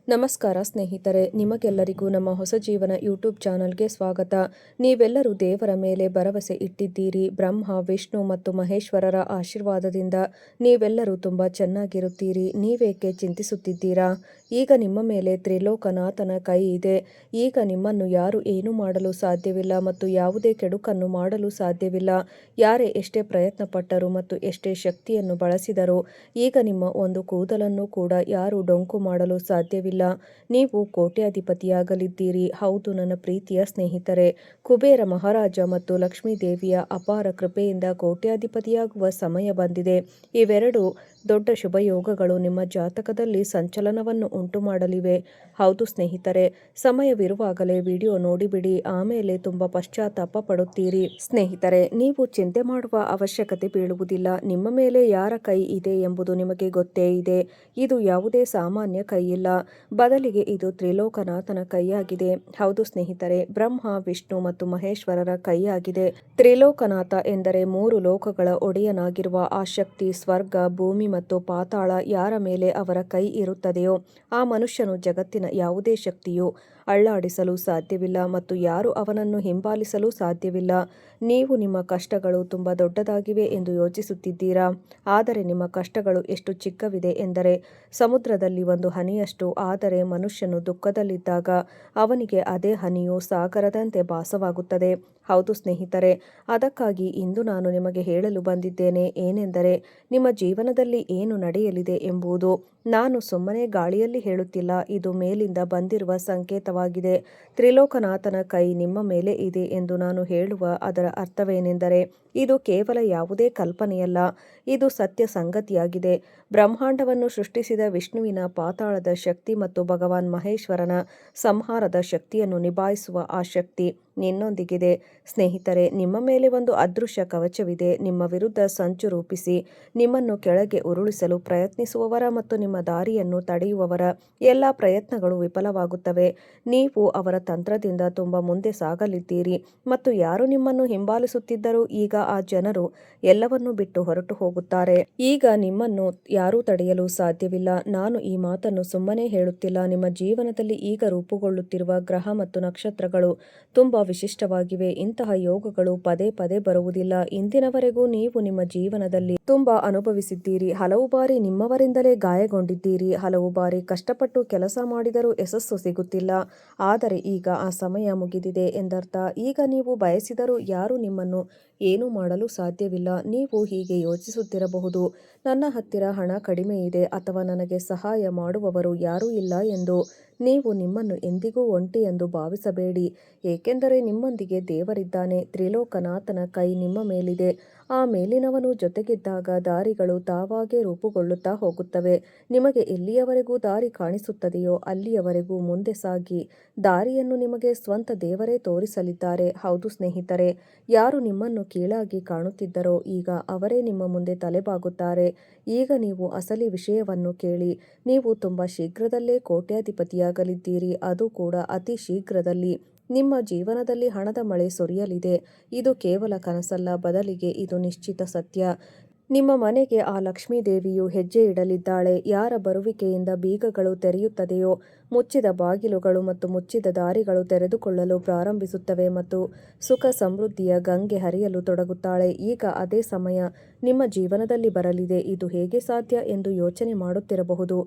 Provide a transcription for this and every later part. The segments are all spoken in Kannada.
ನಮಸ್ಕಾರ ಸ್ನೇಹಿತರೆ, ನಿಮಗೆಲ್ಲರಿಗೂ ನಮ್ಮ ಹೊಸ ಜೀವನ ಯೂಟ್ಯೂಬ್ ಚಾನಲ್ಗೆ ಸ್ವಾಗತ. ನೀವೆಲ್ಲರೂ ದೇವರ ಮೇಲೆ ಭರವಸೆ ಇಟ್ಟಿದ್ದೀರಿ. ಬ್ರಹ್ಮ, ವಿಷ್ಣು ಮತ್ತು ಮಹೇಶ್ವರರ ಆಶೀರ್ವಾದದಿಂದ ನೀವೆಲ್ಲರೂ ತುಂಬ ಚೆನ್ನಾಗಿರುತ್ತೀರಿ. ನೀವೇಕೆ ಚಿಂತಿಸುತ್ತಿದ್ದೀರಾ? ಈಗ ನಿಮ್ಮ ಮೇಲೆ ತ್ರಿಲೋಕನಾಥನ ಕೈ ಇದೆ. ಈಗ ನಿಮ್ಮನ್ನು ಯಾರು ಏನೂ ಮಾಡಲು ಸಾಧ್ಯವಿಲ್ಲ ಮತ್ತು ಯಾವುದೇ ಕೆಡುಕನ್ನು ಮಾಡಲು ಸಾಧ್ಯವಿಲ್ಲ. ಯಾರೇ ಎಷ್ಟೇ ಪ್ರಯತ್ನ ಪಟ್ಟರು ಮತ್ತು ಎಷ್ಟೇ ಶಕ್ತಿಯನ್ನು ಬಳಸಿದರೂ ಈಗ ನಿಮ್ಮ ಒಂದು ಕೂದಲನ್ನು ಕೂಡ ಯಾರು ಡೊಂಕು ಮಾಡಲು ಸಾಧ್ಯವಿಲ್ಲ. ನೀವು ಕೋಟ್ಯಾಧಿಪತಿಯಾಗಲಿದ್ದೀರಿ. ಹೌದು ನನ್ನ ಪ್ರೀತಿಯ ಸ್ನೇಹಿತರೆ, ಕುಬೇರ ಮಹಾರಾಜ ಮತ್ತು ಲಕ್ಷ್ಮೀ ದೇವಿಯ ಅಪಾರ ಕೃಪೆಯಿಂದ ಕೋಟ್ಯಾಧಿಪತಿಯಾಗುವ ಸಮಯ ಬಂದಿದೆ. ಇವೆರಡು ದೊಡ್ಡ ಶುಭಯೋಗಗಳು ನಿಮ್ಮ ಜಾತಕದಲ್ಲಿ ಸಂಚಲನವನ್ನು ಉಂಟು ಮಾಡಲಿವೆ. ಹೌದು ಸ್ನೇಹಿತರೆ, ಸಮಯವಿರುವಾಗಲೇ ವಿಡಿಯೋ ನೋಡಿಬಿಡಿ, ಆಮೇಲೆ ತುಂಬ ಪಶ್ಚಾತ್ತಾಪ ಪಡುತ್ತೀರಿ. ಸ್ನೇಹಿತರೆ, ನೀವು ಚಿಂತೆ ಮಾಡುವ ಅವಶ್ಯಕತೆ ಬೀಳುವುದಿಲ್ಲ. ನಿಮ್ಮ ಮೇಲೆ ಯಾರ ಕೈ ಇದೆ ಎಂಬುದು ನಿಮಗೆ ಗೊತ್ತೇ ಇದೆ. ಇದು ಯಾವುದೇ ಸಾಮಾನ್ಯ ಕೈಯಿಲ್ಲ, ಬದಲಿಗೆ ಇದು ತ್ರಿಲೋಕನಾಥನ ಕೈಯಾಗಿದೆ. ಹೌದು ಸ್ನೇಹಿತರೆ, ಬ್ರಹ್ಮ, ವಿಷ್ಣು ಮತ್ತು ಮಹೇಶ್ವರರ ಕೈಯಾಗಿದೆ. ತ್ರಿಲೋಕನಾಥ ಎಂದರೆ ಮೂರು ಲೋಕಗಳ ಒಡೆಯನಾಗಿರುವ ಆ ಶಕ್ತಿ. ಸ್ವರ್ಗ, ಭೂಮಿ ಮತ್ತು ಪಾತಾಳ ಯಾರ ಮೇಲೆ ಅವರ ಕೈ ಇರುತ್ತದೆಯೋ ಆ ಮನುಷ್ಯನು ಜಗತ್ತಿನ ಯಾವುದೇ ಶಕ್ತಿಯು ಅಳ್ಳಾಡಿಸಲು ಸಾಧ್ಯವಿಲ್ಲ ಮತ್ತು ಯಾರು ಅವನನ್ನು ಹಿಂಬಾಲಿಸಲು ಸಾಧ್ಯವಿಲ್ಲ. ನೀವು ನಿಮ್ಮ ಕಷ್ಟಗಳು ತುಂಬ ದೊಡ್ಡದಾಗಿವೆ ಎಂದು ಯೋಚಿಸುತ್ತಿದ್ದೀರಾ, ಆದರೆ ನಿಮ್ಮ ಕಷ್ಟಗಳು ಎಷ್ಟು ಚಿಕ್ಕವಿದೆ ಎಂದರೆ ಸಮುದ್ರದಲ್ಲಿ ಒಂದು ಹನಿಯಷ್ಟು. ಆದರೆ ಮನುಷ್ಯನು ದುಃಖದಲ್ಲಿದ್ದಾಗ ಅವನಿಗೆ ಅದೇ ಹನಿಯು ಸಾಗರದಂತೆ ಭಾಸವಾಗುತ್ತದೆ. ಹೌದು ಸ್ನೇಹಿತರೆ, ಅದಕ್ಕಾಗಿ ಇಂದು ನಾನು ನಿಮಗೆ ಹೇಳಲು ಬಂದಿದ್ದೇನೆ ಏನೆಂದರೆ, ನಿಮ್ಮ ಜೀವನದಲ್ಲಿ ಏನು ನಡೆಯಲಿದೆ ಎಂಬುದು ನಾನು ಸುಮ್ಮನೆ ಗಾಳಿಯಲ್ಲಿ ಹೇಳುತ್ತಿಲ್ಲ, ಇದು ಮೇಲಿಂದ ಬಂದಿರುವ ಸಂಕೇತವಾಗಿದೆ. ತ್ರಿಲೋಕನಾಥನ ಕೈ ನಿಮ್ಮ ಮೇಲೆ ಇದೆ ಎಂದು ನಾನು ಹೇಳುವ ಅದರ ಅರ್ಥವೇನೆಂದರೆ, ಇದು ಕೇವಲ ಯಾವುದೇ ಕಲ್ಪನೆಯಲ್ಲ, ಇದು ಸತ್ಯ ಸಂಗತಿಯಾಗಿದೆ. ಬ್ರಹ್ಮಾಂಡವನ್ನು ಸೃಷ್ಟಿಸಿದ ವಿಷ್ಣುವಿನ ಪಾತಾಳದ ಶಕ್ತಿ ಮತ್ತು ಭಗವಾನ್ ಮಹೇಶ್ವರನ ಸಂಹಾರದ ಶಕ್ತಿಯನ್ನು ನಿಭಾಯಿಸುವ ಆ ಶಕ್ತಿ ನಿನ್ನೊಂದಿಗಿದೆ. ಸ್ನೇಹಿತರೆ, ನಿಮ್ಮ ಮೇಲೆ ಒಂದು ಅದೃಶ್ಯ ಕವಚವಿದೆ. ನಿಮ್ಮ ವಿರುದ್ಧ ಸಂಚು ರೂಪಿಸಿ ನಿಮ್ಮನ್ನು ಕೆಳಗೆ ಉರುಳಿಸಲು ಪ್ರಯತ್ನಿಸುವವರ ಮತ್ತು ನಿಮ್ಮ ದಾರಿಯನ್ನು ತಡೆಯುವವರ ಎಲ್ಲ ಪ್ರಯತ್ನಗಳು ವಿಫಲವಾಗುತ್ತವೆ. ನೀವು ಅವರ ತಂತ್ರದಿಂದ ತುಂಬ ಮುಂದೆ ಸಾಗಲಿದ್ದೀರಿ ಮತ್ತು ಯಾರು ನಿಮ್ಮನ್ನು ಹಿಂಬಾಲಿಸುತ್ತಿದ್ದರೂ ಈಗ ಆ ಜನರು ಎಲ್ಲವನ್ನೂ ಬಿಟ್ಟು ಹೊರಟು ಹೋಗುತ್ತಾರೆ. ಈಗ ನಿಮ್ಮನ್ನು ಯಾರೂ ತಡೆಯಲು ಸಾಧ್ಯವಿಲ್ಲ. ನಾನು ಈ ಮಾತನ್ನು ಸುಮ್ಮನೆ ಹೇಳುತ್ತಿಲ್ಲ. ನಿಮ್ಮ ಜೀವನದಲ್ಲಿ ಈಗ ರೂಪುಗೊಳ್ಳುತ್ತಿರುವ ಗ್ರಹ ಮತ್ತು ನಕ್ಷತ್ರಗಳು ತುಂಬ ವಿಶಿಷ್ಟವಾಗಿವೆ. ಇಂತಹ ಯೋಗಗಳು ಪದೇ ಪದೇ ಬರುವುದಿಲ್ಲ. ಇಂದಿನವರೆಗೂ ನೀವು ನಿಮ್ಮ ಜೀವನದಲ್ಲಿ ತುಂಬ ಅನುಭವಿಸಿದ್ದೀರಿ. ಹಲವು ಬಾರಿ ನಿಮ್ಮವರಿಂದಲೇ ಗಾಯಗೊಂಡಿದ್ದೀರಿ. ಹಲವು ಬಾರಿ ಕಷ್ಟಪಟ್ಟು ಕೆಲಸ ಮಾಡಿದರೂ ಯಶಸ್ಸು ಸಿಗುತ್ತಿಲ್ಲ. ಆದರೆ ಈಗ ಆ ಸಮಯ ಮುಗಿದಿದೆ ಎಂದರ್ಥ. ಈಗ ನೀವು ಬಯಸಿದರೂ ಯಾರೂ ನಿಮ್ಮನ್ನು ಏನೂ ಮಾಡಲು ಸಾಧ್ಯವಿಲ್ಲ. ನೀವು ಹೀಗೆ ಯೋಚಿಸುತ್ತಿರಬಹುದು, ನನ್ನ ಹತ್ತಿರ ಹಣ ಕಡಿಮೆ ಇದೆ ಅಥವಾ ನನಗೆ ಸಹಾಯ ಮಾಡುವವರು ಯಾರೂ ಇಲ್ಲ ಎಂದು. ನೀವು ನಿಮ್ಮನ್ನು ಎಂದಿಗೂ ಒಂಟಿ ಎಂದು ಭಾವಿಸಬೇಡಿ, ಏಕೆಂದರೆ ನಿಮ್ಮೊಂದಿಗೆ ದೇವರಿದ್ದಾನೆ. ತ್ರಿಲೋಕನಾಥನ ಕೈ ನಿಮ್ಮ ಮೇಲಿದೆ. ಆ ಮೇಲಿನವನು ಜೊತೆಗಿದ್ದಾಗ ದಾರಿಗಳು ತಾವಾಗೇ ರೂಪುಗೊಳ್ಳುತ್ತಾ ಹೋಗುತ್ತವೆ. ನಿಮಗೆ ಎಲ್ಲಿಯವರೆಗೂ ದಾರಿ ಕಾಣಿಸುತ್ತದೆಯೋ ಅಲ್ಲಿಯವರೆಗೂ ಮುಂದೆ ಸಾಗಿ. ದಾರಿಯನ್ನು ನಿಮಗೆ ಸ್ವಂತ ದೇವರೇ ತೋರಿಸಲಿದ್ದಾರೆ. ಹೌದು ಸ್ನೇಹಿತರೆ, ಯಾರು ನಿಮ್ಮನ್ನು ಕೀಳಾಗಿ ಕಾಣುತ್ತಿದ್ದರೋ ಈಗ ಅವರೇ ನಿಮ್ಮ ಮುಂದೆ ತಲೆಬಾಗುತ್ತಾರೆ. ಈಗ ನೀವು ಅಸಲಿ ವಿಷಯವನ್ನು ಕೇಳಿ. ನೀವು ತುಂಬ ಶೀಘ್ರದಲ್ಲೇ ಕೋಟ್ಯಾಧಿಪತಿಯಾಗಲಿದ್ದೀರಿ, ಅದು ಕೂಡ ಅತಿ ಶೀಘ್ರದಲ್ಲಿ. ನಿಮ್ಮ ಜೀವನದಲ್ಲಿ ಹಣದ ಮಳೆ ಸುರಿಯಲಿದೆ. ಇದು ಕೇವಲ ಕನಸಲ್ಲ, ಬದಲಿಗೆ ಇದು ನಿಶ್ಚಿತ ಸತ್ಯ. ನಿಮ್ಮ ಮನೆಗೆ ಆ ಲಕ್ಷ್ಮೀ ದೇವಿಯು ಹೆಜ್ಜೆ ಇಡಲಿದ್ದಾಳೆ. ಯಾರ ಬರುವಿಕೆಯಿಂದ ಬೀಗಗಳು ತೆರೆಯುತ್ತದೆಯೋ ಮುಚ್ಚಿದ ಬಾಗಿಲುಗಳು ಮತ್ತು ಮುಚ್ಚಿದ ದಾರಿಗಳು ತೆರೆದುಕೊಳ್ಳಲು ಪ್ರಾರಂಭಿಸುತ್ತವೆ ಮತ್ತು ಸುಖ ಸಮೃದ್ಧಿಯ ಗಂಗೆ ಹರಿಯಲು ತೊಡಗುತ್ತಾಳೆ. ಈಗ ಅದೇ ಸಮಯ ನಿಮ್ಮ ಜೀವನದಲ್ಲಿ ಬರಲಿದೆ. ಇದು ಹೇಗೆ ಸಾಧ್ಯ ಎಂದು ಯೋಚನೆ ಮಾಡುತ್ತಿರಬಹುದು,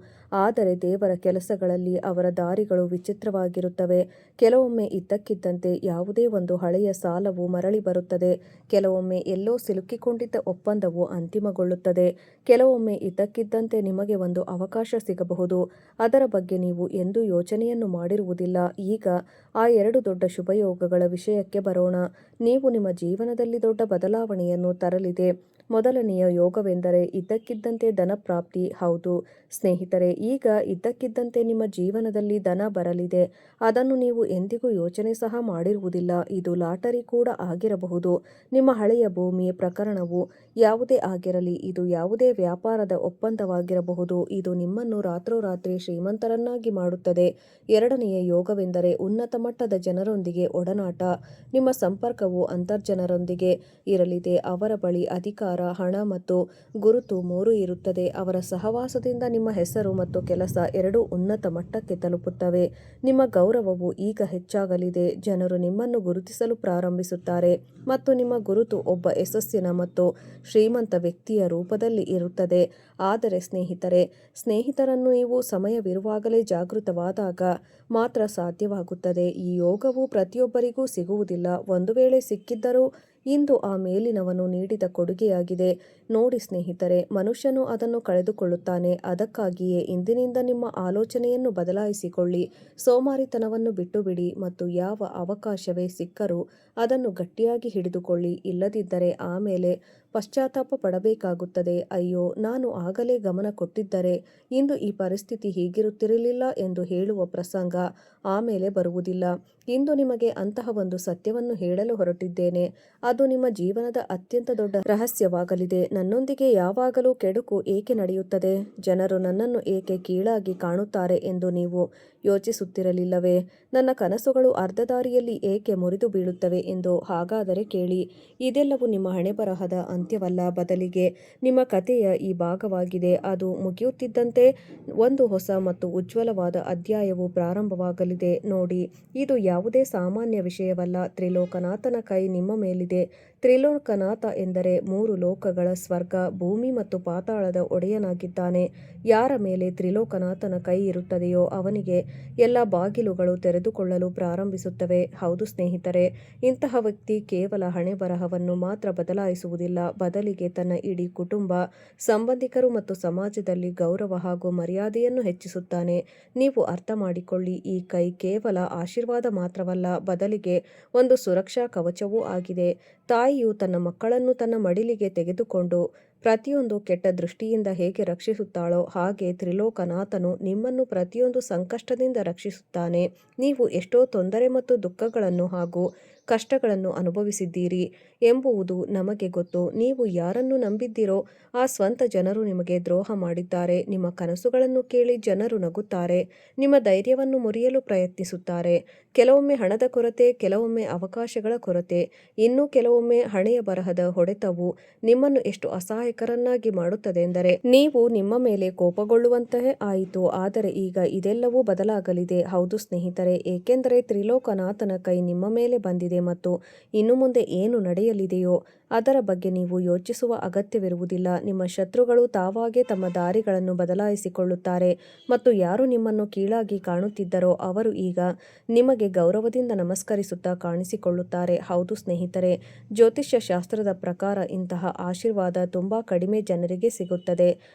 ಆದರೆ ದೇವರ ಕೆಲಸಗಳಲ್ಲಿ ಅವರ ದಾರಿಗಳು ವಿಚಿತ್ರವಾಗಿರುತ್ತವೆ. ಕೆಲವೊಮ್ಮೆ ಇದ್ದಕ್ಕಿದ್ದಂತೆ ಯಾವುದೇ ಒಂದು ಹಳೆಯ ಸಾಲವು ಮರಳಿ ಬರುತ್ತದೆ. ಕೆಲವೊಮ್ಮೆ ಎಲ್ಲೋ ಸಿಲುಕಿಕೊಂಡಿದ್ದ ಒಪ್ಪಂದವು ಅಂತಿಮಗೊಳ್ಳುತ್ತದೆ. ಕೆಲವೊಮ್ಮೆ ಇದ್ದಕ್ಕಿದ್ದಂತೆ ನಿಮಗೆ ಒಂದು ಅವಕಾಶ ಸಿಗಬಹುದು, ಅದರ ಬಗ್ಗೆ ನೀವು ಎಂದೂ ಯೋಚನೆಯನ್ನು ಮಾಡಿರುವುದಿಲ್ಲ. ಈಗ ಆ ಎರಡು ದೊಡ್ಡ ಶುಭಯೋಗಗಳ ವಿಷಯಕ್ಕೆ ಬರೋಣ. ನೀವು ನಿಮ್ಮ ಜೀವನದಲ್ಲಿ ದೊಡ್ಡ ಬದಲಾವಣೆಯನ್ನು ತರಲಿದೆ. ಮೊದಲನೆಯ ಯೋಗವೆಂದರೆ ಇದ್ದಕ್ಕಿದ್ದಂತೆ ಧನ ಪ್ರಾಪ್ತಿ. ಹೌದು ಸ್ನೇಹಿತರೆ, ಈಗ ಇದ್ದಕ್ಕಿದ್ದಂತೆ ನಿಮ್ಮ ಜೀವನದಲ್ಲಿ ಧನ ಬರಲಿದೆ. ಅದನ್ನು ನೀವು ಎಂದಿಗೂ ಯೋಚನೆ ಸಹ ಮಾಡಿರುವುದಿಲ್ಲ. ಇದು ಲಾಟರಿ ಕೂಡ ಆಗಿರಬಹುದು, ನಿಮ್ಮ ಹಳೆಯ ಭೂಮಿ ಪ್ರಕರಣವು ಯಾವುದೇ ಆಗಿರಲಿ, ಇದು ಯಾವುದೇ ವ್ಯಾಪಾರದ ಒಪ್ಪಂದವಾಗಿರಬಹುದು. ಇದು ನಿಮ್ಮನ್ನು ರಾತ್ರೋರಾತ್ರಿ ಶ್ರೀಮಂತರನ್ನಾಗಿ ಮಾಡುತ್ತದೆ. ಎರಡನೆಯ ಯೋಗವೆಂದರೆ ಉನ್ನತ ಮಟ್ಟದ ಜನರೊಂದಿಗೆ ಒಡನಾಟ. ನಿಮ್ಮ ಸಂಪರ್ಕವು ಅಂತರ್ಜನರೊಂದಿಗೆ ಇರಲಿದೆ. ಅವರ ಬಳಿ ಅಧಿಕಾರ ವ್ಯವಹಾರ, ಹಣ ಮತ್ತು ಗುರುತು ಮೂರೂ ಇರುತ್ತದೆ. ಅವರ ಸಹವಾಸದಿಂದ ನಿಮ್ಮ ಹೆಸರು ಮತ್ತು ಕೆಲಸ ಎರಡೂ ಉನ್ನತ ಮಟ್ಟಕ್ಕೆ ತಲುಪುತ್ತವೆ. ನಿಮ್ಮ ಗೌರವವು ಈಗ ಹೆಚ್ಚಾಗಲಿದೆ. ಜನರು ನಿಮ್ಮನ್ನು ಗುರುತಿಸಲು ಪ್ರಾರಂಭಿಸುತ್ತಾರೆ ಮತ್ತು ನಿಮ್ಮ ಗುರುತು ಒಬ್ಬ ಯಶಸ್ಸಿನ ಮತ್ತು ಶ್ರೀಮಂತ ವ್ಯಕ್ತಿಯ ರೂಪದಲ್ಲಿ ಇರುತ್ತದೆ. ಆದರೆ ಸ್ನೇಹಿತರನ್ನು ನೀವು ಸಮಯವಿರುವಾಗಲೇ ಜಾಗೃತವಾದಾಗ ಮಾತ್ರ ಸಾಧ್ಯವಾಗುತ್ತದೆ. ಈ ಯೋಗವು ಪ್ರತಿಯೊಬ್ಬರಿಗೂ ಸಿಗುವುದಿಲ್ಲ. ಒಂದು ವೇಳೆ ಸಿಕ್ಕಿದ್ದರೂ ಇಂದು ಆ ಮೇಲಿನವನು ನೀಡಿದ ಕೊಡುಗೆಯಾಗಿದೆ. ನೋಡಿ ಸ್ನೇಹಿತರೆ, ಮನುಷ್ಯನು ಅದನ್ನು ಕಳೆದುಕೊಳ್ಳುತ್ತಾನೆ. ಅದಕ್ಕಾಗಿಯೇ ಇಂದಿನಿಂದ ನಿಮ್ಮ ಆಲೋಚನೆಯನ್ನು ಬದಲಾಯಿಸಿಕೊಳ್ಳಿ. ಸೋಮಾರಿತನವನ್ನು ಬಿಟ್ಟುಬಿಡಿ ಮತ್ತು ಯಾವ ಅವಕಾಶವೇ ಸಿಕ್ಕರೂ ಅದನ್ನು ಗಟ್ಟಿಯಾಗಿ ಹಿಡಿದುಕೊಳ್ಳಿ. ಇಲ್ಲದಿದ್ದರೆ ಆಮೇಲೆ ಪಶ್ಚಾತ್ತಾಪ ಪಡಬೇಕಾಗುತ್ತದೆ. ಅಯ್ಯೋ, ನಾನು ಆಗಲೇ ಗಮನ ಕೊಟ್ಟಿದ್ದರೆ ಇಂದು ಈ ಪರಿಸ್ಥಿತಿ ಹೀಗಿರುತ್ತಿರಲಿಲ್ಲ ಎಂದು ಹೇಳುವ ಪ್ರಸಂಗ ಆಮೇಲೆ ಬರುವುದಿಲ್ಲ. ಇಂದು ನಿಮಗೆ ಅಂತಹ ಒಂದು ಸತ್ಯವನ್ನು ಹೇಳಲು ಹೊರಟಿದ್ದೇನೆ. ಅದು ನಿಮ್ಮ ಜೀವನದ ಅತ್ಯಂತ ದೊಡ್ಡ ರಹಸ್ಯವಾಗಲಿದೆ. ನನ್ನೊಂದಿಗೆ ಯಾವಾಗಲೂ ಕೆಡುಕು ಏಕೆ ನಡೆಯುತ್ತದೆ? ಜನರು ನನ್ನನ್ನು ಏಕೆ ಕೀಳಾಗಿ ಕಾಣುತ್ತಾರೆ ಎಂದು ನೀವು ಯೋಚಿಸುತ್ತಿರಲಿಲ್ಲವೇ? ನನ್ನ ಕನಸುಗಳು ಅರ್ಧ ದಾರಿಯಲ್ಲಿ ಏಕೆ ಮುರಿದು ಬೀಳುತ್ತವೆ ಎಂದು? ಹಾಗಾದರೆ ಕೇಳಿ, ಇದೆಲ್ಲವೂ ನಿಮ್ಮ ಹಣೆಬರಹದ ಅಂತ್ಯವಲ್ಲ, ಬದಲಿಗೆ ನಿಮ್ಮ ಕಥೆಯ ಈ ಭಾಗವಾಗಿದೆ. ಅದು ಮುಗಿಯುತ್ತಿದ್ದಂತೆ ಒಂದು ಹೊಸ ಮತ್ತು ಉಜ್ವಲವಾದ ಅಧ್ಯಾಯವು ಪ್ರಾರಂಭವಾಗಲಿದೆ. ನೋಡಿ, ಇದು ಯಾವುದೇ ಸಾಮಾನ್ಯ ವಿಷಯವಲ್ಲ. ತ್ರಿಲೋಕನಾಥನ ಕೈ ನಿಮ್ಮ ಮೇಲಿದೆ. ತ್ರಿಲೋಕನಾಥ ಎಂದರೆ ಮೂರು ಲೋಕಗಳ, ಸ್ವರ್ಗ, ಭೂಮಿ ಮತ್ತು ಪಾತಾಳದ ಒಡೆಯನಾಗಿದ್ದಾನೆ. ಯಾರ ಮೇಲೆ ತ್ರಿಲೋಕನಾಥನ ಕೈ ಇರುತ್ತದೆಯೋ ಅವನಿಗೆ ಎಲ್ಲ ಬಾಗಿಲುಗಳು ತೆರೆದುಕೊಳ್ಳಲು ಪ್ರಾರಂಭಿಸುತ್ತವೆ. ಹೌದು ಸ್ನೇಹಿತರೆ, ಇಂತಹ ವ್ಯಕ್ತಿ ಕೇವಲ ಹಣೆಬರಹವನ್ನು ಮಾತ್ರ ಬದಲಾಯಿಸುವುದಿಲ್ಲ, ಬದಲಿಗೆ ತನ್ನ ಇಡೀ ಕುಟುಂಬ, ಸಂಬಂಧಿಕರು ಮತ್ತು ಸಮಾಜದಲ್ಲಿ ಗೌರವ ಹಾಗೂ ಮರ್ಯಾದೆಯನ್ನು ಹೆಚ್ಚಿಸುತ್ತಾನೆ. ನೀವು ಅರ್ಥ ಮಾಡಿಕೊಳ್ಳಿ, ಈ ಕೈ ಕೇವಲ ಆಶೀರ್ವಾದ ಮಾತ್ರವಲ್ಲ, ಬದಲಿಗೆ ಒಂದು ಸುರಕ್ಷಾ ಕವಚವೂ ಆಗಿದೆ. ತಾಯಿಯು ತನ್ನ ಮಕ್ಕಳನ್ನು ತನ್ನ ಮಡಿಲಿಗೆ ತೆಗೆದುಕೊಂಡು ಪ್ರತಿಯೊಂದು ಕೆಟ್ಟ ದೃಷ್ಟಿಯಿಂದ ಹೇಗೆ ರಕ್ಷಿಸುತ್ತಾಳೋ ಹಾಗೆ ತ್ರಿಲೋಕನಾಥನು ನಿಮ್ಮನ್ನು ಪ್ರತಿಯೊಂದು ಸಂಕಷ್ಟದಿಂದ ರಕ್ಷಿಸುತ್ತಾನೆ. ನೀವು ಎಷ್ಟೋ ತೊಂದರೆ ಮತ್ತು ದುಃಖಗಳನ್ನು ಹಾಗೂ ಕಷ್ಟಗಳನ್ನು ಅನುಭವಿಸಿದ್ದೀರಿ ಎಂಬುದು ನಮಗೆ ಗೊತ್ತು. ನೀವು ಯಾರನ್ನು ನಂಬಿದ್ದೀರೋ ಆ ಸ್ವಂತ ಜನರು ನಿಮಗೆ ದ್ರೋಹ ಮಾಡಿದ್ದಾರೆ. ನಿಮ್ಮ ಕನಸುಗಳನ್ನು ಕೇಳಿ ಜನರು ನಗುತ್ತಾರೆ, ನಿಮ್ಮ ಧೈರ್ಯವನ್ನು ಮುರಿಯಲು ಪ್ರಯತ್ನಿಸುತ್ತಾರೆ. ಕೆಲವೊಮ್ಮೆ ಹಣದ ಕೊರತೆ, ಕೆಲವೊಮ್ಮೆ ಅವಕಾಶಗಳ ಕೊರತೆ, ಇನ್ನು ಕೆಲವೊಮ್ಮೆ ಹಣೆಯ ಬರಹದ ಹೊಡೆತವು ನಿಮ್ಮನ್ನು ಎಷ್ಟು ಅಸಹಾಯಕರನ್ನಾಗಿ ಮಾಡುತ್ತದೆ ಎಂದರೆ ನೀವು ನಿಮ್ಮ ಮೇಲೆ ಕೋಪಗೊಳ್ಳುವಂತೆ ಆಯಿತು. ಆದರೆ ಈಗ ಇದೆಲ್ಲವೂ ಬದಲಾಗಲಿದೆ. ಹೌದು ಸ್ನೇಹಿತರೆ, ಏಕೆಂದರೆ ತ್ರಿಲೋಕನಾಥನ ಕೈ ನಿಮ್ಮ ಮೇಲೆ ಬಂದಿದೆ ಮತ್ತು ಇನ್ನು ಮುಂದೆ ಏನು ನಡೆಯಲಿದೆಯೋ ಅದರ ಬಗ್ಗೆ ನೀವು ಯೋಚಿಸುವ ಅಗತ್ಯವಿರುವುದಿಲ್ಲ. ನಿಮ್ಮ ಶತ್ರುಗಳು ತಾವಾಗೇ ತಮ್ಮ ದಾರಿಗಳನ್ನು ಬದಲಾಯಿಸಿಕೊಳ್ಳುತ್ತಾರೆ ಮತ್ತು ಯಾರು ನಿಮ್ಮನ್ನು ಕೀಳಾಗಿ ಕಾಣುತ್ತಿದ್ದರೋ ಅವರು ಈಗ ನಿಮಗೆ ಗೌರವದಿಂದ ನಮಸ್ಕರಿಸುತ್ತಾ ಕಾಣಿಸಿಕೊಳ್ಳುತ್ತಾರೆ. ಹೌದು ಸ್ನೇಹಿತರೆ, ಜ್ಯೋತಿಷ್ಯ ಶಾಸ್ತ್ರದ ಪ್ರಕಾರ ಇಂತಹ ಆಶೀರ್ವಾದ ತುಂಬಾ ಕಡಿಮೆ ಜನರಿಗೆ ಸಿಗುತ್ತದೆ.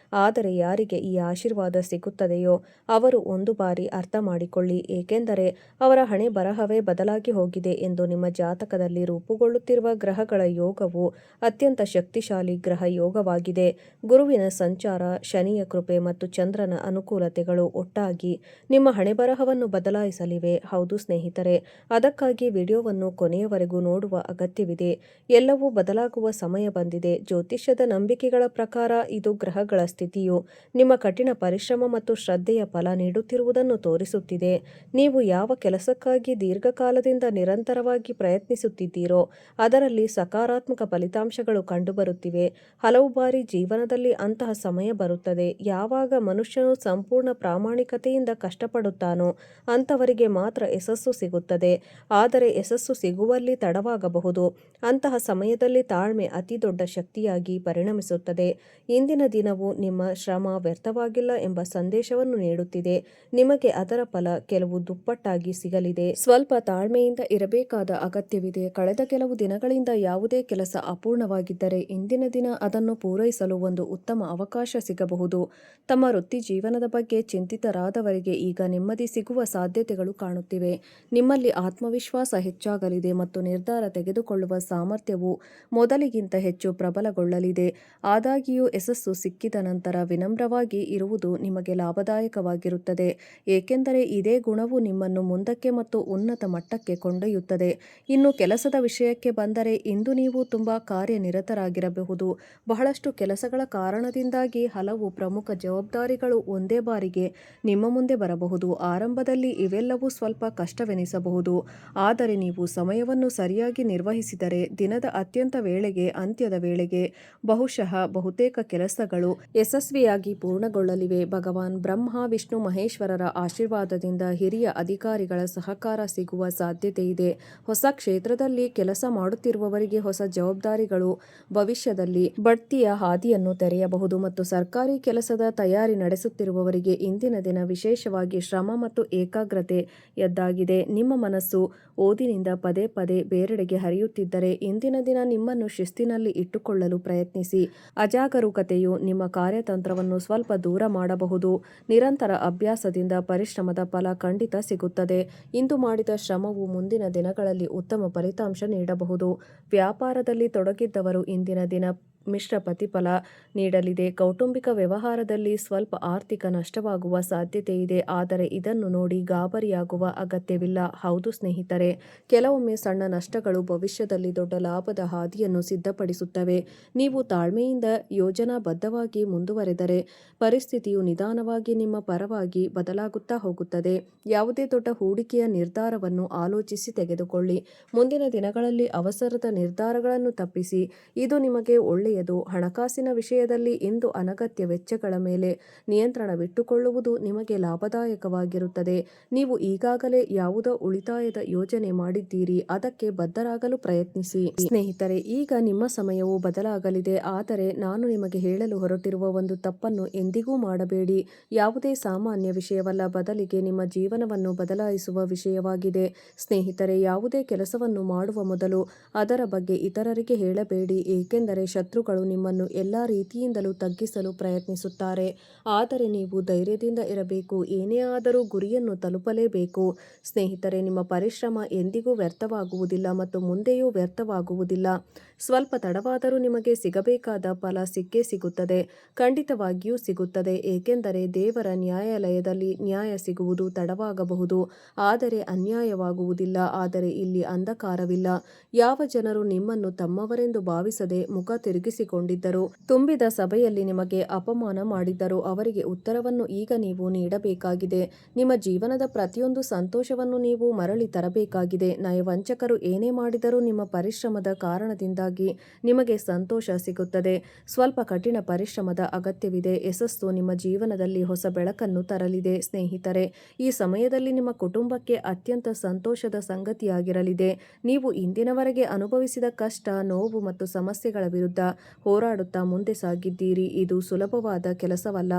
ಆದರೆ ಯಾರಿಗೆ ಈ ಆಶೀರ್ವಾದ ಸಿಗುತ್ತದೆಯೋ ಅವರು ಒಂದು ಬಾರಿ ಅರ್ಥ ಮಾಡಿಕೊಳ್ಳಿ, ಏಕೆಂದರೆ ಅವರ ಹಣೆ ಬರಹವೇ ಬದಲಾಗಿ ಹೋಗಿದೆ ಎಂದು. ನಿಮ್ಮ ಜಾತಕದಲ್ಲಿ ರೂಪುಗೊಳ್ಳುತ್ತಿರುವ ಗ್ರಹಗಳ ಯೋಗವು ಅತ್ಯಂತ ಶಕ್ತಿಶಾಲಿ ಗ್ರಹ ಯೋಗವಾಗಿದೆ. ಗುರುವಿನ ಸಂಚಾರ, ಶನಿಯ ಕೃಪೆ ಮತ್ತು ಚಂದ್ರನ ಅನುಕೂಲತೆಗಳು ಒಟ್ಟಾಗಿ ನಿಮ್ಮ ಹಣೆಬರಹವನ್ನು ಬದಲಾಯಿಸಲಿವೆ. ಹೌದು ಸ್ನೇಹಿತರೆ, ಅದಕ್ಕಾಗಿ ವಿಡಿಯೋವನ್ನು ಕೊನೆಯವರೆಗೂ ನೋಡುವ ಅಗತ್ಯವಿದೆ. ಎಲ್ಲವೂ ಬದಲಾಗುವ ಸಮಯ ಬಂದಿದೆ. ಜ್ಯೋತಿಷ್ಯದ ನಂಬಿಕೆಗಳ ಪ್ರಕಾರ ಇದು ಗ್ರಹಗಳ ಸ್ಥಿತಿಯು ನಿಮ್ಮ ಕಠಿಣ ಪರಿಶ್ರಮ ಮತ್ತು ಶ್ರದ್ಧೆಯ ಫಲ ನೀಡುತ್ತಿರುವುದನ್ನು ತೋರಿಸುತ್ತಿದೆ. ನೀವು ಯಾವ ಕೆಲಸಕ್ಕಾಗಿ ದೀರ್ಘಕಾಲದಿಂದ ನಿರಂತರವಾಗಿ ಪ್ರಯತ್ನಿಸುತ್ತಿದ್ದೀರೋ ಅದರಲ್ಲಿ ಸಕಾರಾತ್ಮಕ ಫಲಿತಾಂಶಗಳು ಕಂಡುಬರುತ್ತಿವೆ. ಹಲವು ಬಾರಿ ಜೀವನದಲ್ಲಿ ಅಂತಹ ಸಮಯ ಬರುತ್ತದೆ ಯಾವಾಗ ಮನುಷ್ಯನು ಸಂಪೂರ್ಣ ಪ್ರಾಮಾಣಿಕತೆಯಿಂದ ಕಷ್ಟಪಡುತ್ತಾನೋ ಅಂಥವರಿಗೆ ಮಾತ್ರ ಯಶಸ್ಸು ಸಿಗುತ್ತದೆ. ಆದರೆ ಯಶಸ್ಸು ಸಿಗುವಲ್ಲಿ ತಡವಾಗಬಹುದು. ಅಂತಹ ಸಮಯದಲ್ಲಿ ತಾಳ್ಮೆ ಅತಿ ದೊಡ್ಡ ಶಕ್ತಿಯಾಗಿ ಪರಿಣಮಿಸುತ್ತದೆ. ಇಂದಿನ ದಿನವು ನಿಮ್ಮ ಶ್ರಮ ವ್ಯರ್ಥವಾಗಿಲ್ಲ ಎಂಬ ಸಂದೇಶವನ್ನು ನೀಡುತ್ತಿದೆ. ನಿಮಗೆ ಅದರ ಫಲ ಕೆಲವು ದುಪ್ಪಟ್ಟಾಗಿ ಸಿಗಲಿದೆ. ಸ್ವಲ್ಪ ತಾಳ್ಮೆಯಿಂದ ಇರಬೇಕಾದ ಅಗತ್ಯವಿದೆ. ಕಳೆದ ಕೆಲವು ದಿನಗಳಿಂದ ಯಾವುದೇ ಕೆಲಸ ಅಪೂರ್ಣವಾಗಿದ್ದರೆ ಇಂದಿನ ದಿನ ಅದನ್ನು ಪೂರೈಸಲು ಒಂದು ಉತ್ತಮ ಅವಕಾಶ ಸಿಗಬಹುದು. ತಮ್ಮ ವೃತ್ತಿ ಜೀವನದ ಬಗ್ಗೆ ಚಿಂತಿತರಾದವರಿಗೆ ಈಗ ನೆಮ್ಮದಿ ಸಿಗುವ ಸಾಧ್ಯತೆಗಳು ಕಾಣುತ್ತಿವೆ. ನಿಮ್ಮಲ್ಲಿ ಆತ್ಮವಿಶ್ವಾಸ ಹೆಚ್ಚಾಗಲಿದೆ ಮತ್ತು ನಿರ್ಧಾರ ತೆಗೆದುಕೊಳ್ಳುವ ಸಾಮರ್ಥ್ಯವು ಮೊದಲಿಗಿಂತ ಹೆಚ್ಚು ಪ್ರಬಲಗೊಳ್ಳಲಿದೆ. ಆದಾಗ್ಯೂ ಯಶಸ್ಸು ಸಿಕ್ಕಿದ ನಂತರ ವಿನಮ್ರವಾಗಿ ಇರುವುದು ನಿಮಗೆ ಲಾಭದಾಯಕವಾಗಿರುತ್ತದೆ, ಏಕೆಂದರೆ ಇದೇ ಗುಣವು ನಿಮ್ಮನ್ನು ಮುಂದಕ್ಕೆ ಮತ್ತು ಉನ್ನತ ಮಟ್ಟಕ್ಕೆ ಕೊಂಡೊಯ್ಯುತ್ತದೆ. ಇನ್ನು ಕೆಲಸದ ವಿಷಯಕ್ಕೆ ಬಂದರೆ ಇಂದು ನೀವು ತುಂಬಾ ಕಾರ್ಯನಿರತರಾಗಿರಬಹುದು. ಬಹಳಷ್ಟು ಕೆಲಸಗಳ ಕಾರಣದಿಂದಾಗಿ ಹಲವು ಪ್ರಮುಖ ಜವಾಬ್ದಾರಿಗಳು ಒಂದೇ ಬಾರಿಗೆ ನಿಮ್ಮ ಮುಂದೆ ಬರಬಹುದು. ಆರಂಭದಲ್ಲಿ ಇವೆಲ್ಲವೂ ಸ್ವಲ್ಪ ಕಷ್ಟವೆನಿಸಬಹುದು, ಆದರೆ ನೀವು ಸಮಯವನ್ನು ಸರಿಯಾಗಿ ನಿರ್ವಹಿಸಿದರೆ ದಿನದ ಅತ್ಯಂತ ವೇಳೆಗೆ ಅಂತ್ಯದ ವೇಳೆಗೆ ಬಹುಶಃ ಬಹುತೇಕ ಕೆಲಸಗಳು ಯಶಸ್ವಿಯಾಗಿ ಪೂರ್ಣಗೊಳ್ಳಲಿವೆ. ಭಗವಾನ್ ಬ್ರಹ್ಮ, ವಿಷ್ಣು, ಮಹೇಶ್ವರರ ಆಶೀರ್ವಾದದಿಂದ ಹಿರಿಯ ಅಧಿಕಾರಿಗಳ ಸಹಕಾರ ಸಿಗುವ ಸಾಧ್ಯತೆ ಇದೆ. ಹೊಸ ಕ್ಷೇತ್ರದಲ್ಲಿ ಕೆಲಸ ಮಾಡುತ್ತಿರುವವರಿಗೆ ಹೊಸ ಜವಾಬ್ದಾರಿಗಳು ಭವಿಷ್ಯದಲ್ಲಿ ಬಡ್ತಿಯ ಹಾದಿಯನ್ನು ತೆರೆಯಬಹುದು ಮತ್ತು ಸರ್ಕಾರಿ ಕೆಲಸದ ತಯಾರಿ ನಡೆಸುತ್ತಿರುವವರಿಗೆ ಇಂದಿನ ದಿನ ವಿಶೇಷವಾಗಿ ಶ್ರಮ ಮತ್ತು ಏಕಾಗ್ರತೆಯದ್ದಾಗಿದೆ. ನಿಮ್ಮ ಮನಸ್ಸು ಓದಿನಿಂದ ಪದೇ ಪದೇ ಬೇರೆಡೆಗೆ ಹರಿಯುತ್ತಿದ್ದರೆ ಇಂದಿನ ದಿನ ನಿಮ್ಮನ್ನು ಶಿಸ್ತಿನಲ್ಲಿ ಇಟ್ಟುಕೊಳ್ಳಲು ಪ್ರಯತ್ನಿಸಿ. ಅಜಾಗರೂಕತೆಯು ನಿಮ್ಮ ಕಾರ್ಯತಂತ್ರವನ್ನು ಸ್ವಲ್ಪ ದೂರ ಮಾಡಬಹುದು. ನಿರಂತರ ಅಭ್ಯಾಸದಿಂದ ಪರಿಶ್ರಮದ ಫಲ ಖಂಡಿತ ಸಿಗುತ್ತದೆ. ಇಂದು ಮಾಡಿದ ಶ್ರಮವು ಮುಂದಿನ ದಿನಗಳಲ್ಲಿ ಉತ್ತಮ ಫಲಿತಾಂಶ ನೀಡಬಹುದು. ವ್ಯಾಪಾರದಲ್ಲಿ ತೊಡಗಿದ್ದವರು ಇಂದಿನ ದಿನ ಮಿಶ್ರ ಪ್ರತಿಫಲ ನೀಡಲಿದೆ. ಕೌಟುಂಬಿಕ ವ್ಯವಹಾರದಲ್ಲಿ ಸ್ವಲ್ಪ ಆರ್ಥಿಕ ನಷ್ಟವಾಗುವ ಸಾಧ್ಯತೆ ಇದೆ, ಆದರೆ ಇದನ್ನು ನೋಡಿ ಗಾಬರಿಯಾಗುವ ಅಗತ್ಯವಿಲ್ಲ. ಹೌದು ಸ್ನೇಹಿತರೆ, ಕೆಲವೊಮ್ಮೆ ಸಣ್ಣ ನಷ್ಟಗಳು ಭವಿಷ್ಯದಲ್ಲಿ ದೊಡ್ಡ ಲಾಭದ ಹಾದಿಯನ್ನು ಸಿದ್ಧಪಡಿಸುತ್ತವೆ. ನೀವು ತಾಳ್ಮೆಯಿಂದ ಯೋಜನಾಬದ್ಧವಾಗಿ ಮುಂದುವರೆದರೆ ಪರಿಸ್ಥಿತಿಯು ನಿಧಾನವಾಗಿ ನಿಮ್ಮ ಪರವಾಗಿ ಬದಲಾಗುತ್ತಾ ಹೋಗುತ್ತದೆ. ಯಾವುದೇ ದೊಡ್ಡ ಹೂಡಿಕೆಯ ನಿರ್ಧಾರವನ್ನು ಆಲೋಚಿಸಿ ತೆಗೆದುಕೊಳ್ಳಿ. ಮುಂದಿನ ದಿನಗಳಲ್ಲಿ ಅವಸರದ ನಿರ್ಧಾರಗಳನ್ನು ತಪ್ಪಿಸಿ. ಇದು ನಿಮಗೆ ಒಳ್ಳೆಯದು. ಹಣಕಾಸಿನ ವಿಷಯದಲ್ಲಿ ಇಂದು ಅನಗತ್ಯ ವೆಚ್ಚಗಳ ಮೇಲೆ ನಿಯಂತ್ರಣವಿಟ್ಟುಕೊಳ್ಳುವುದು ನಿಮಗೆ ಲಾಭದಾಯಕವಾಗಿರುತ್ತದೆ. ನೀವು ಈಗಾಗಲೇ ಯಾವುದೋ ಉಳಿತಾಯದ ಯೋಜನೆ ಮಾಡಿದ್ದೀರಿ, ಅದಕ್ಕೆ ಬದ್ಧರಾಗಲು ಪ್ರಯತ್ನಿಸಿ. ಸ್ನೇಹಿತರೆ, ಈಗ ನಿಮ್ಮ ಸಮಯವು ಬದಲಾಗಲಿದೆ, ಆದರೆ ನಾನು ನಿಮಗೆ ಹೇಳಲು ಹೊರಟಿರುವ ಒಂದು ತಪ್ಪನ್ನು ಎಂದಿಗೂ ಮಾಡಬೇಡಿ. ಯಾವುದೇ ಸಾಮಾನ್ಯ ವಿಷಯವಲ್ಲ, ಬದಲಿಗೆ ನಿಮ್ಮ ಜೀವನವನ್ನು ಬದಲಾಯಿಸುವ ವಿಷಯವಾಗಿದೆ. ಸ್ನೇಹಿತರೆ, ಯಾವುದೇ ಕೆಲಸವನ್ನು ಮಾಡುವ ಮೊದಲು ಅದರ ಬಗ್ಗೆ ಇತರರಿಗೆ ಹೇಳಬೇಡಿ, ಏಕೆಂದರೆ ಶತ್ರುಗಳು ನಿಮ್ಮನ್ನು ಎಲ್ಲಾ ರೀತಿಯಿಂದಲೂ ತಗ್ಗಿಸಲು ಪ್ರಯತ್ನಿಸುತ್ತಾರೆ. ಆದರೆ ನೀವು ಧೈರ್ಯದಿಂದ ಇರಬೇಕು. ಏನೇ ಆದರೂ ಗುರಿಯನ್ನು ತಲುಪಲೇಬೇಕು. ಸ್ನೇಹಿತರೆ, ನಿಮ್ಮ ಪರಿಶ್ರಮ ಎಂದಿಗೂ ವ್ಯರ್ಥವಾಗುವುದಿಲ್ಲ ಮತ್ತು ಮುಂದೆಯೂ ವ್ಯರ್ಥವಾಗುವುದಿಲ್ಲ. ಸ್ವಲ್ಪ ತಡವಾದರೂ ನಿಮಗೆ ಸಿಗಬೇಕಾದ ಫಲ ಸಿಕ್ಕೇ ಸಿಗುತ್ತದೆ. ಖಂಡಿತವಾಗಿಯೂ ಸಿಗುತ್ತದೆ, ಏಕೆಂದರೆ ದೇವರ ನ್ಯಾಯಾಲಯದಲ್ಲಿ ನ್ಯಾಯ ಸಿಗುವುದು ತಡವಾಗಬಹುದು, ಆದರೆ ಅನ್ಯಾಯವಾಗುವುದಿಲ್ಲ. ಆದರೆ ಇಲ್ಲಿ ಅಂಧಕಾರವಿಲ್ಲ. ಯಾವ ಜನರು ನಿಮ್ಮನ್ನು ತಮ್ಮವರೆಂದು ಭಾವಿಸದೆ ಮುಖ ತಿರುಗಿಸಿಕೊಂಡಿದ್ದರು, ತುಂಬಿದ ಸಭೆಯಲ್ಲಿ ನಿಮಗೆ ಅಪಮಾನ ಮಾಡಿದ್ದರು, ಅವರಿಗೆ ಉತ್ತರವನ್ನು ಈಗ ನೀವು ನೀಡಬೇಕಾಗಿದೆ. ನಿಮ್ಮ ಜೀವನದ ಪ್ರತಿಯೊಂದು ಸಂತೋಷವನ್ನು ನೀವು ಮರಳಿ ತರಬೇಕಾಗಿದೆ. ನಯವಂಚಕರು ಏನೇ ಮಾಡಿದರೂ ನಿಮ್ಮ ಪರಿಶ್ರಮದ ಕಾರಣದಿಂದಾಗಿ ನಿಮಗೆ ಸಂತೋಷ ಸಿಗುತ್ತದೆ. ಸ್ವಲ್ಪ ಕಠಿಣ ಪರಿಶ್ರಮದ ಅಗತ್ಯವಿದೆ. ಯಶಸ್ಸು ನಿಮ್ಮ ಜೀವನದಲ್ಲಿ ಹೊಸ ಬೆಳಕನ್ನು ತರಲಿದೆ. ಸ್ನೇಹಿತರೆ, ಈ ಸಮಯದಲ್ಲಿ ನಿಮ್ಮ ಕುಟುಂಬಕ್ಕೆ ಅತ್ಯಂತ ಸಂತೋಷದ ಸಂಗತಿಯಾಗಿರಲಿದೆ. ನೀವು ಇಂದಿನವರೆಗೆ ಅನುಭವಿಸಿದ ಕಷ್ಟ, ನೋವು ಮತ್ತು ಸಮಸ್ಯೆಗಳ ವಿರುದ್ಧ ಹೋರಾಡುತ್ತಾ ಮುಂದೆ ಸಾಗಿದ್ದೀರಿ. ಇದು ಸುಲಭವಾದ ಕೆಲಸವಲ್ಲ.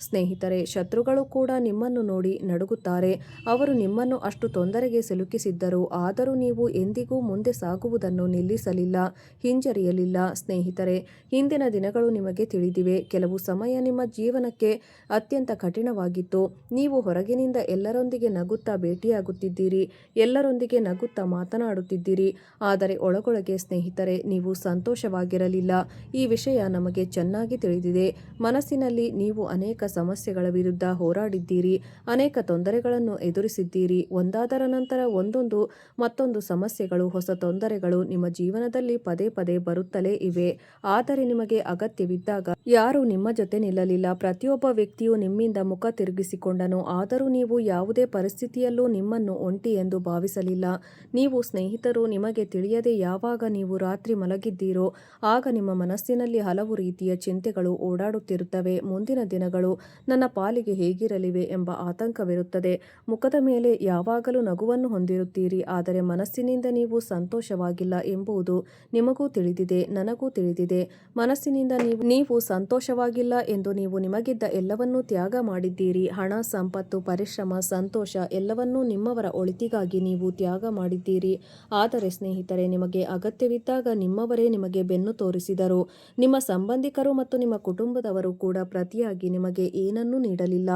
ಸ್ನೇಹಿತರೆ, ಶತ್ರುಗಳು ಕೂಡ ನಿಮ್ಮನ್ನು ನೋಡಿ ನಡುಗುತ್ತಾರೆ. ಅವರು ನಿಮ್ಮನ್ನು ಅಷ್ಟು ತೊಂದರೆಗೆ ಸಿಲುಕಿಸಿದ್ದರು, ಆದರೂ ನೀವು ಎಂದಿಗೂ ಮುಂದೆ ಸಾಗುವುದನ್ನು ನಿಲ್ಲಿಸಲಿಲ್ಲ, ಹಿಂಜರಿಯಲಿಲ್ಲ. ಸ್ನೇಹಿತರೆ, ಹಿಂದಿನ ದಿನಗಳು ನಿಮಗೆ ತಿಳಿದಿವೆ. ಕೆಲವು ಸಮಯ ನಿಮ್ಮ ಜೀವನಕ್ಕೆ ಅತ್ಯಂತ ಕಠಿಣವಾಗಿತ್ತು. ನೀವು ಹೊರಗಿನಿಂದ ಎಲ್ಲರೊಂದಿಗೆ ನಗುತ್ತಾ ಭೇಟಿಯಾಗುತ್ತಿದ್ದೀರಿ, ಎಲ್ಲರೊಂದಿಗೆ ನಗುತ್ತಾ ಮಾತನಾಡುತ್ತಿದ್ದೀರಿ, ಆದರೆ ಒಳಗೊಳಗೆ ಸ್ನೇಹಿತರೆ, ನೀವು ಸಂತೋಷವಾಗಿರಲಿಲ್ಲ. ಈ ವಿಷಯ ನಮಗೆ ಚೆನ್ನಾಗಿ ತಿಳಿದಿದೆ. ಮನಸ್ಸಿನಲ್ಲಿ ನೀವು ಅನೇಕ ಸಮಸ್ಯೆಗಳ ವಿರುದ್ಧ ಹೋರಾಡಿದ್ದೀರಿ, ಅನೇಕ ತೊಂದರೆಗಳನ್ನು ಎದುರಿಸಿದ್ದೀರಿ. ಒಂದಾದರ ನಂತರ ಒಂದೊಂದು ಮತ್ತೊಂದು ಸಮಸ್ಯೆಗಳು, ಹೊಸ ತೊಂದರೆಗಳು ನಿಮ್ಮ ಜೀವನದಲ್ಲಿ ಪದೇ ಪದೇ ಬರುತ್ತಲೇ ಇವೆ. ಆದರೆ ನಿಮಗೆ ಅಗತ್ಯವಿದ್ದಾಗ ಯಾರೂ ನಿಮ್ಮ ಜೊತೆ ನಿಲ್ಲಲಿಲ್ಲ. ಪ್ರತಿಯೊಬ್ಬ ವ್ಯಕ್ತಿಯು ನಿಮ್ಮಿಂದ ಮುಖ ತಿರುಗಿಸಿಕೊಂಡನು, ಆದರೂ ನೀವು ಯಾವುದೇ ಪರಿಸ್ಥಿತಿಯಲ್ಲೂ ನಿಮ್ಮನ್ನು ಒಂಟಿ ಎಂದು ಭಾವಿಸಲಿಲ್ಲ. ನೀವು ಸ್ನೇಹಿತರು, ನಿಮಗೆ ತಿಳಿಯದೆ ಯಾವಾಗ ನೀವು ರಾತ್ರಿ ಮಲಗಿದ್ದೀರೋ ಆಗ ನಿಮ್ಮ ಮನಸ್ಸಿನಲ್ಲಿ ಹಲವು ರೀತಿಯ ಚಿಂತೆಗಳು ಓಡಾಡುತ್ತಿರುತ್ತವೆ. ಮುಂದಿನ ದಿನಗಳು ನನ್ನ ಪಾಲಿಗೆ ಹೇಗಿರಲಿವೆ ಎಂಬ ಆತಂಕವಿರುತ್ತದೆ. ಮುಖದ ಮೇಲೆ ಯಾವಾಗಲೂ ನಗುವನ್ನು ಹೊಂದಿರುತ್ತೀರಿ, ಆದರೆ ಮನಸ್ಸಿನಿಂದ ನೀವು ಸಂತೋಷವಾಗಿಲ್ಲ ಎಂಬುದು ನಿಮಗೂ ತಿಳಿದಿದೆ, ನನಗೂ ತಿಳಿದಿದೆ. ಮನಸ್ಸಿನಿಂದ ನೀವು ಸಂತೋಷವಾಗಿಲ್ಲ ಎಂದು ನೀವು ನಿಮಗಿದ್ದ ಎಲ್ಲವನ್ನೂ ತ್ಯಾಗ ಮಾಡಿದ್ದೀರಿ. ಹಣ, ಸಂಪತ್ತು, ಪರಿಶ್ರಮ, ಸಂತೋಷ ಎಲ್ಲವನ್ನೂ ನಿಮ್ಮವರ ಒಳಿತಿಗಾಗಿ ನೀವು ತ್ಯಾಗ ಮಾಡಿದ್ದೀರಿ. ಆದರೆ ಸ್ನೇಹಿತರೆ, ನಿಮಗೆ ಅಗತ್ಯವಿದ್ದಾಗ ನಿಮ್ಮವರೇ ನಿಮಗೆ ಬೆನ್ನು ತೋರಿಸಿದರು. ನಿಮ್ಮ ಸಂಬಂಧಿಕರು ಮತ್ತು ನಿಮ್ಮ ಕುಟುಂಬದವರು ಕೂಡ ಪ್ರತಿಯಾಗಿ ನಿಮಗೆ ಏನನ್ನೂ ನೀಡಲಿಲ್ಲ,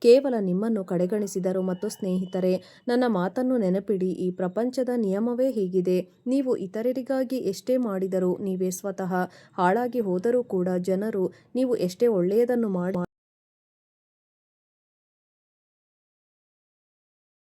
ಕೇವಲ ನಿಮ್ಮನ್ನು ಕಡೆಗಣಿಸಿದರು. ಮತ್ತು ಸ್ನೇಹಿತರೆ, ನನ್ನ ಮಾತನ್ನು ನೆನಪಿಡಿ, ಈ ಪ್ರಪಂಚದ ನಿಯಮವೇ ಹೀಗಿದೆ. ನೀವು ಇತರರಿಗಾಗಿ ಎಷ್ಟೇ ಮಾಡಿದರೂ, ನೀವೇ ಸ್ವತಃ ಹಾಳಾಗಿ ಹೋದರೂ ಕೂಡ ಜನರು ನೀವು ಎಷ್ಟೇ ಒಳ್ಳೆಯದನ್ನು ಮಾಡಿ